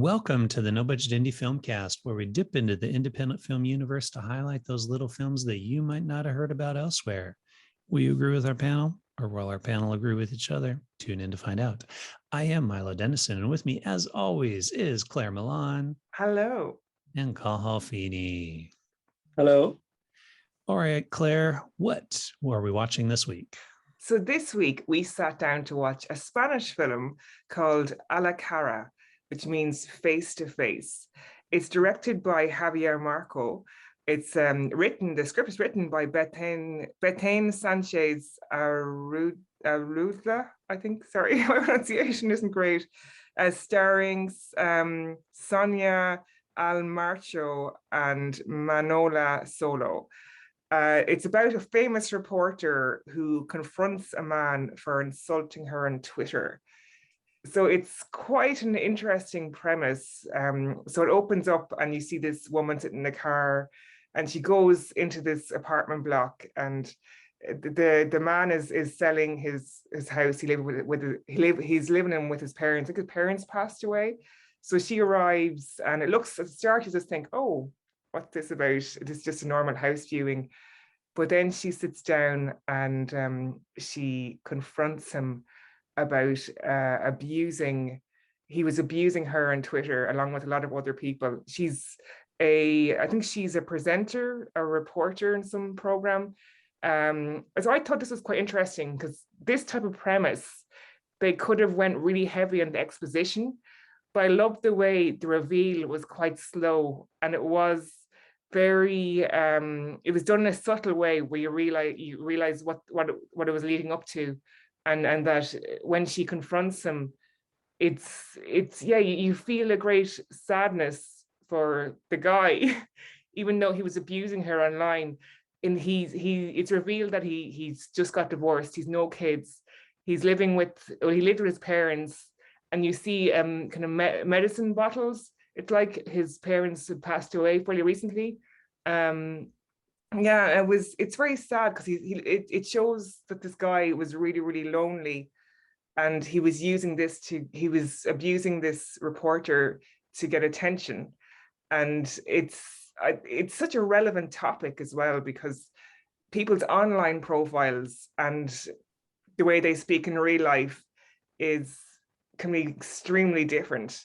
Welcome to the No Budget Indie Filmcast, where we dip into the independent film universe to highlight those little films that you might not have heard about elsewhere. Will you agree with our panel, or will our panel agree with each other? Tune in to find out. I am Milo Dennison, and with me, as always, is Claire Milan. Hello. And Cathal Feeney. Hello. All right, Claire, what are we watching this week? So this week, we sat down to watch a Spanish film called Cara, which means face to face. It's directed by Javier Marco. It's the script is written by Belén Sánchez-Arévalo, I think. Sorry, my pronunciation isn't great. Starring Sonia, Almarcha, and Manolo solo. It's about a famous reporter who confronts a man for insulting her on Twitter. So it's quite an interesting premise. So it opens up and you see this woman sitting in a car and she goes into this apartment block, and the man is selling his house. He's living in with his parents. I think his parents passed away. So she arrives and it looks, at the start you just think, oh, what's this about? It is just a normal house viewing. But then she sits down and she confronts him about he was abusing her on Twitter along with a lot of other people. I think she's a presenter, a reporter in some program. So I thought this was quite interesting because this type of premise, they could have went really heavy on the exposition, but I loved the way the reveal was quite slow, and it was very it was done in a subtle way where you realize what it was leading up to, and that when she confronts him, it's you feel a great sadness for the guy even though he was abusing her online. And it's revealed that he's just got divorced, he's no kids, he lived with his parents, and you see kind of medicine bottles. It's like his parents had passed away fairly recently. It's very sad because it shows that this guy was really, really lonely, and he was abusing this reporter to get attention. And it's such a relevant topic as well, because people's online profiles and the way they speak in real life can be extremely different.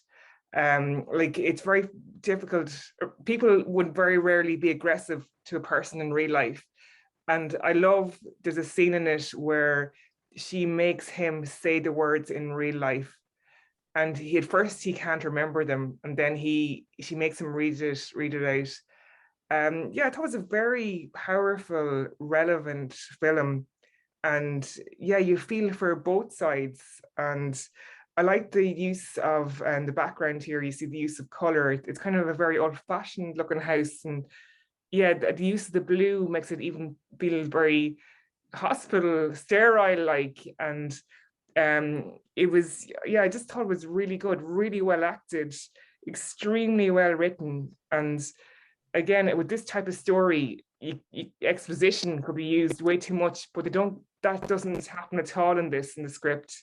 It's very difficult. People would very rarely be aggressive to a person in real life. And I love, there's a scene in it where she makes him say the words in real life. And at first he can't remember them. And then she makes him read it out. I thought it was a very powerful, relevant film. And you feel for both sides. And I like the use of the background here. You see the use of color. It's kind of a very old-fashioned looking house, and the use of the blue makes it even feel very hospital, sterile like. And it was, I just thought it was really good, really well acted, extremely well written. And again, with this type of story, exposition could be used way too much, but that doesn't happen at all in the script.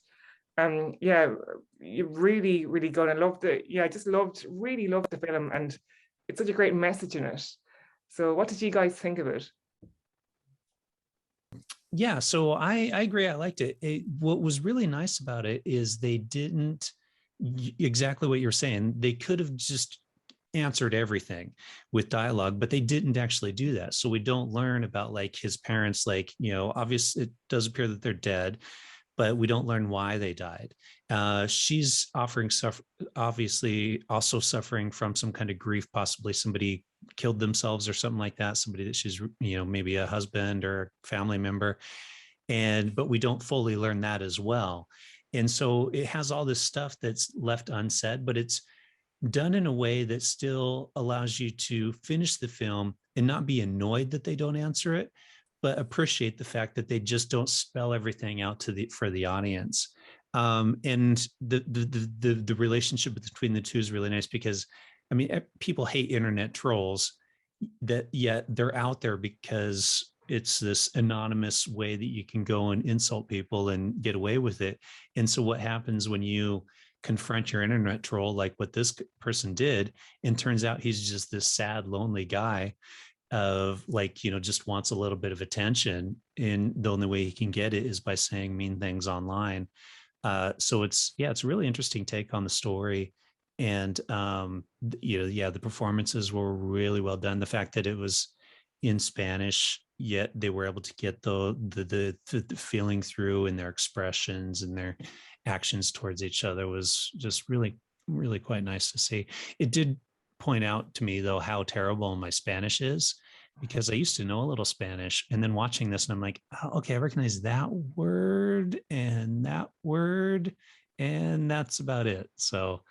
You really, really good. I loved it. I just really loved the film, and it's such a great message in it. So what did you guys think of it? Yeah, so I agree. I liked it. What was really nice about it is they didn't, exactly what you're saying, they could have just answered everything with dialogue, but they didn't actually do that. So we don't learn about like his parents, obviously it does appear that they're dead, but we don't learn why they died. She's obviously also suffering from some kind of grief, possibly somebody killed themselves or something like that, somebody that she's, maybe a husband or a family member. But we don't fully learn that as well. And so it has all this stuff that's left unsaid, but it's done in a way that still allows you to finish the film and not be annoyed that they don't answer it, but appreciate the fact that they just don't spell everything out for the audience. And the relationship between the two is really nice, because people hate internet trolls, yet they're out there because it's this anonymous way that you can go and insult people and get away with it. And so what happens when you confront your internet troll like what this person did, and turns out he's just this sad, lonely guy of like, just wants a little bit of attention, and the only way he can get it is by saying mean things online. So it's a really interesting take on the story. And the performances were really well done. The fact that it was in Spanish, yet they were able to get the feeling through in their expressions and their actions towards each other was just really, really quite nice to see. It did point out to me though how terrible my Spanish is, because I used to know a little Spanish, and then watching this and I'm like, oh, okay, I recognize that word, and that's about it. So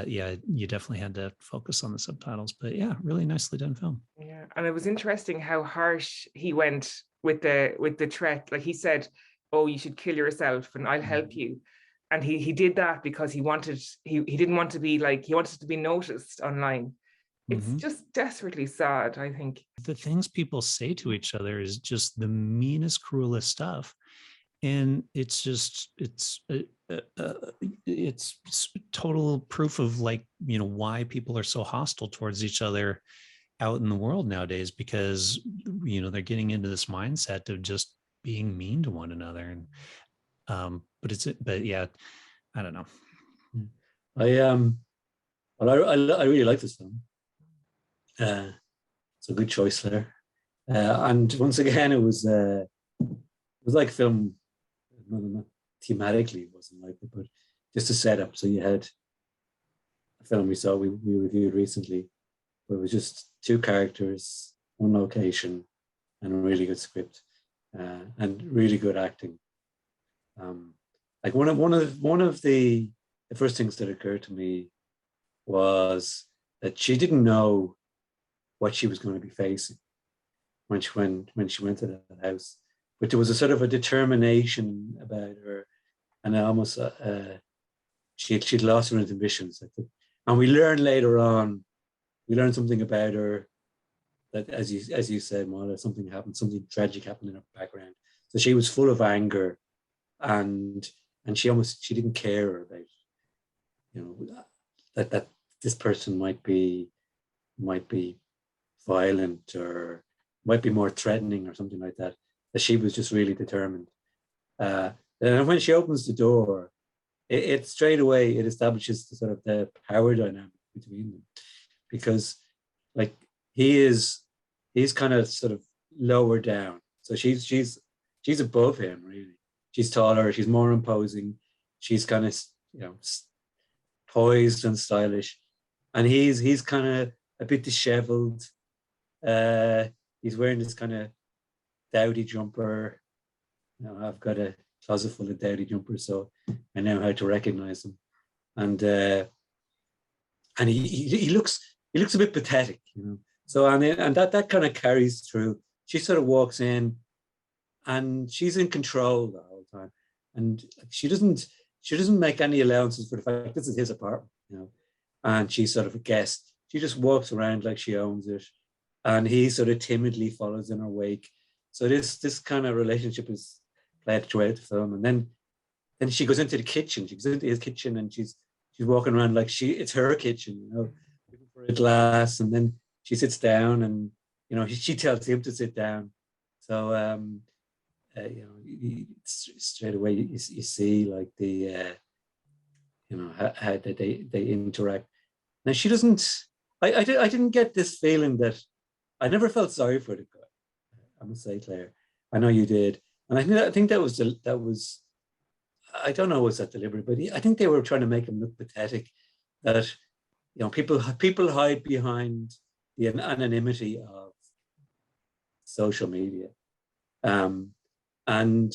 you definitely had to focus on the subtitles, but yeah, really nicely done film. Yeah, and it was interesting how harsh he went with the threat. Like he said, "Oh, you should kill yourself, and I'll help you." And he did that because he didn't want to be like, he wanted to be noticed online. It's just desperately sad, I think. The things people say to each other is just the meanest, cruelest stuff. And it's just, it's total proof of like, why people are so hostile towards each other out in the world nowadays, because, they're getting into this mindset of just being mean to one another. And, but yeah, I don't know. I really like this film. It's a good choice there. And once again, it was like film. No, thematically it wasn't like it, but just a setup. So you had a film we reviewed recently, where it was just two characters, one location, and a really good script, and really good acting. Like one of the first things that occurred to me was that she didn't know what she was going to be facing when she went to that house. But there was a sort of a determination about her, and almost she'd lost her inhibitions. And we learned later on, something about her that, as you said, Manolo, something tragic happened in her background. So she was full of anger, and she didn't care about, that this person might be violent or might be more threatening or something like that. That she was just really determined. And when she opens the door, it straight away, it establishes the power dynamic between them, because like he's kind of sort of lower down. So she's above him, really. She's taller, she's more imposing, she's kind of poised and stylish, and he's kind of a bit disheveled. He's wearing this kind of dowdy jumper. I've got a closet full of dowdy jumpers, so I know how to recognize them. And he looks a bit pathetic, So and that kind of carries through. She sort of walks in, and she's in control the whole time, and she doesn't make any allowances for the fact this is his apartment, And she's sort of a guest. She just walks around like she owns it, and he sort of timidly follows in her wake. So this kind of relationship is played throughout the film, and then she goes into the kitchen. She goes into his kitchen, and she's walking around like it's her kitchen, looking for a glass, and then she sits down, and she tells him to sit down. So straight away you see like the how they interact. Now she doesn't. I didn't get this feeling that I never felt sorry for the guy. I must say, Claire, I know you did, and I think that was I don't know, was that deliberate, but I think they were trying to make him look pathetic. That people hide behind the anonymity of social media, and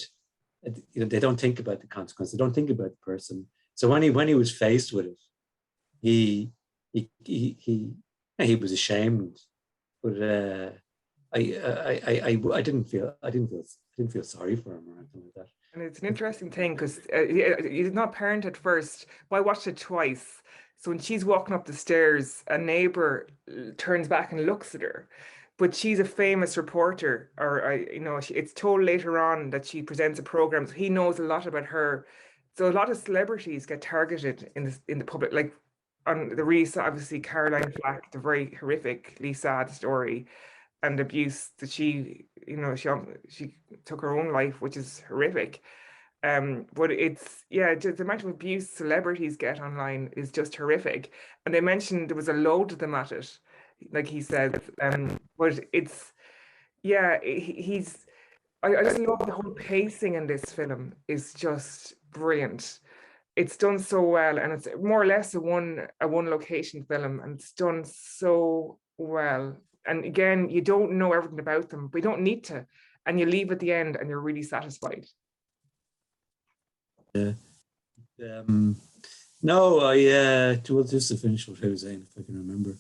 they don't think about the consequence. They don't think about the person. So when he was faced with it, he was ashamed, but I didn't feel sorry for him or anything like that. And it's an interesting thing because he's not parent at first, but I watched it twice. So when she's walking up the stairs, a neighbor turns back and looks at her, but she's a famous reporter, or it's told later on that she presents a program. So he knows a lot about her, So a lot of celebrities get targeted in the public, like on the really obviously Caroline Flack, the very horrifically sad story and abuse that she, you know, she took her own life, which is horrific. But it's, yeah, the amount of abuse celebrities get online is just horrific. And they mentioned there was a load of them at it, like he said. But it's, yeah, I just love the whole pacing in this film is just brilliant. It's done so well, and it's more or less a one location film, and it's done so well. And again, you don't know everything about them, but you don't need to, and you leave at the end, and you're really satisfied. Yeah. No, well, just to finish what I was saying, if I can remember.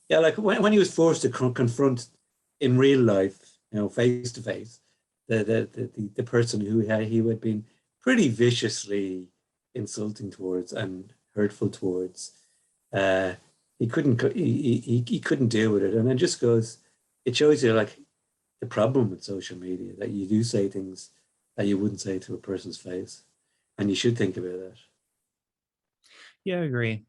Yeah, like when he was forced to confront in real life, you know, face to face, the person who he had been pretty viciously insulting towards and hurtful towards, he couldn't deal with it, and it just goes. It shows you like the problem with social media, that you do say things that you wouldn't say to a person's face, and you should think about that. Yeah, I agree.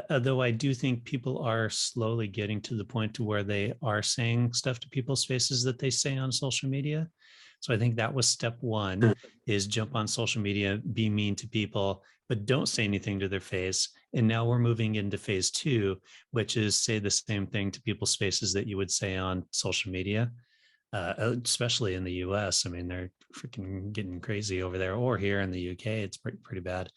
Though I do think people are slowly getting to the point to where they are saying stuff to people's faces that they say on social media. So I think that was step one, is jump on social media, be mean to people, but don't say anything to their face. And now we're moving into phase two, which is say the same thing to people's faces that you would say on social media, especially in the US. I mean, they're freaking getting crazy over there, or here in the UK, it's pretty bad.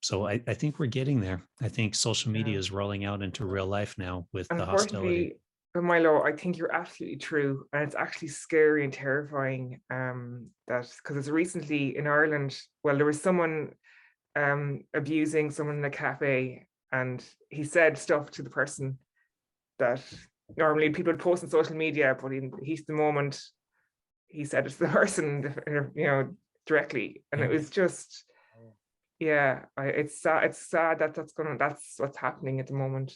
So I think we're getting there. I think social media is rolling out into real life now with the hostility. But Milo, I think you're absolutely true, and it's actually scary and terrifying. That because it's recently in Ireland, well, there was someone abusing someone in a cafe, and he said stuff to the person that normally people would post on social media, but he's the moment he said it to the person, you know, directly, and it was just. Yeah, it's sad. It's sad that that's what's happening at the moment.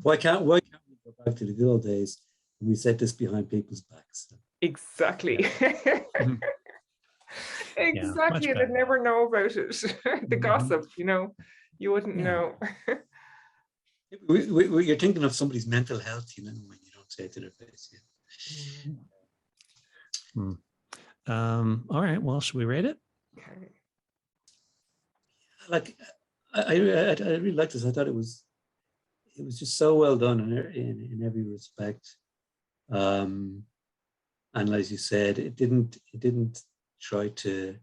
Why can't we go back to the good old days when we said this behind people's backs? Exactly. Yeah. Exactly. They'd never know about it. The gossip, you know, you wouldn't know. You're thinking of somebody's mental health, you know, when you don't say it to their face. All right. Well, should we rate it? Okay. Like I really liked this. I thought it was just so well done in every respect. And as you said, it didn't try to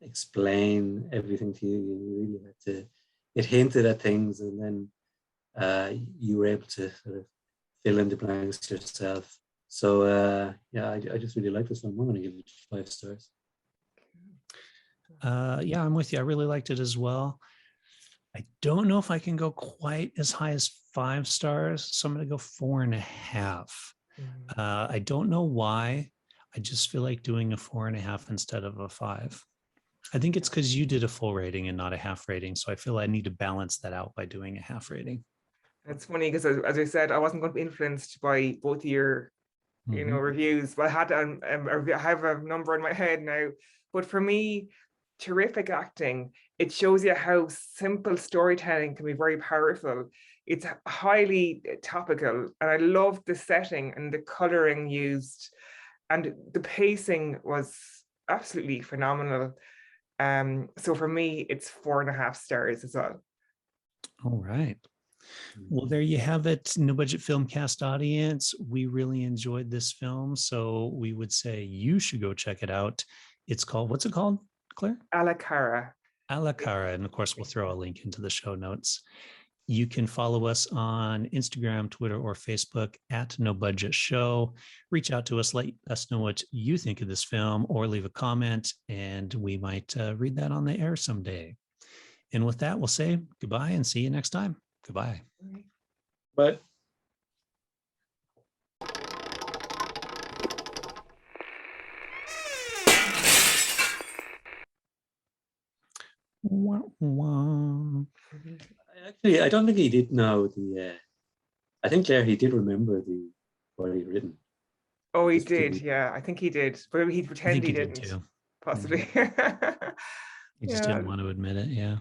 explain everything to you. You really had to. It hinted at things, and then you were able to sort of fill in the blanks yourself. So yeah, I just really like this one. I'm going to give it 5 stars. Yeah, I'm with you. I really liked it as well. I don't know if I can go quite as high as 5 stars, so I'm going to go 4.5. I don't know why. I just feel like doing a 4.5 instead of a 5. I think it's because you did a full rating and not a half rating, so I feel I need to balance that out by doing a half rating. It's funny because, as I said, I wasn't going to be influenced by both of your, you know, reviews, but I had I have a number in my head now. But for me, terrific acting. It shows you how simple storytelling can be very powerful. It's highly topical, and I love the setting and the coloring used, and the pacing was absolutely phenomenal. So for me, it's 4.5 stars as well. All right. Well, there you have it, No Budget Filmcast audience. We really enjoyed this film, so we would say you should go check it out. It's called, what's it called, Claire? Cara. Cara, and of course, we'll throw a link into the show notes. You can follow us on Instagram, Twitter, or Facebook at No Budget Show. Reach out to us, let us know what you think of this film, or leave a comment, and we might read that on the air someday. And with that, we'll say goodbye and see you next time. Goodbye. Bye. Actually, I don't think he did know the. I think Claire, he did remember what he'd written. Oh, he did. Yeah, I think he did, but he'd pretend he didn't. Too. possibly. He just didn't want to admit it. Yeah.